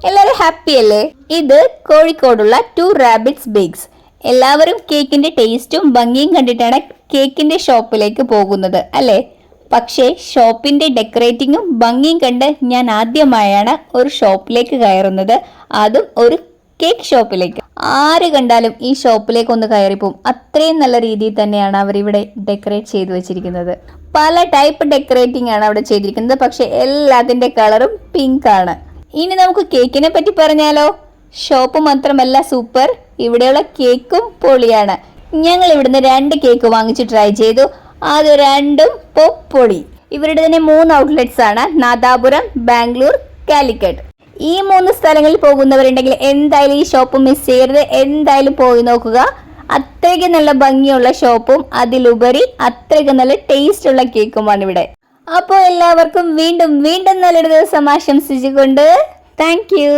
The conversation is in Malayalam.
എല്ലാവരും ഹാപ്പി അല്ലേ? ഇത് കോഴിക്കോടുള്ള 2 റാബിറ്റ്സ് ബേക്സ്. എല്ലാവരും കേക്കിന്റെ ടേസ്റ്റും ഭംഗിയും കണ്ടിട്ടാണ് കേക്കിന്റെ ഷോപ്പിലേക്ക് പോകുന്നത് അല്ലേ? പക്ഷേ ഷോപ്പിന്റെ ഡെക്കറേറ്റിങ്ങും ഭംഗിയും കണ്ട് ഞാൻ ആദ്യമായാണ് ഒരു ഷോപ്പിലേക്ക് കയറുന്നത്, അതും ഒരു കേക്ക് ഷോപ്പിലേക്ക്. ആര് കണ്ടാലും ഈ ഷോപ്പിലേക്ക് ഒന്ന് കയറിപ്പോവും. അത്രയും നല്ല രീതിയിൽ തന്നെയാണ് അവരിവിടെ ഡെക്കറേറ്റ് ചെയ്തു വെച്ചിരിക്കുന്നത്. പല ടൈപ്പ് ഡെക്കറേറ്റിംഗ് ആണ് അവിടെ ചെയ്തിരിക്കുന്നത്, പക്ഷെ എല്ലാത്തിന്റെ കളറും പിങ്ക് ആണ്. ഇനി നമുക്ക് കേക്കിനെ പറ്റി പറഞ്ഞാലോ? ഷോപ്പ് മാത്രമല്ല സൂപ്പർ, ഇവിടെയുള്ള കേക്കും പൊളിയാണ്. ഞങ്ങൾ ഇവിടുന്ന് 2 കേക്ക് വാങ്ങിച്ച് ട്രൈ ചെയ്തു, അത് രണ്ടും പൊളി. ഇവരുടെ തന്നെ 3 ഔട്ട്ലെറ്റ്സ് ആണ്, നാദാപുരം, ബാംഗ്ലൂർ, കാലിക്കറ്റ്. ഈ 3 സ്ഥലങ്ങളിൽ പോകുന്നവരുണ്ടെങ്കിൽ എന്തായാലും ഈ ഷോപ്പ് മിസ് ചെയ്യരുത്, എന്തായാലും പോയി നോക്കുക. അത്രയ്ക്ക് നല്ല ഭംഗിയുള്ള ഷോപ്പും അതിലുപരി അത്രയ്ക്ക് നല്ല ടേസ്റ്റ് ഉള്ള കേക്കുമാണ് ഇവിടെ. അപ്പോൾ എല്ലാവർക്കും വീണ്ടും നല്ലൊരു ദിവസം ആശംസിച്ചുകൊണ്ട് താങ്ക് യു.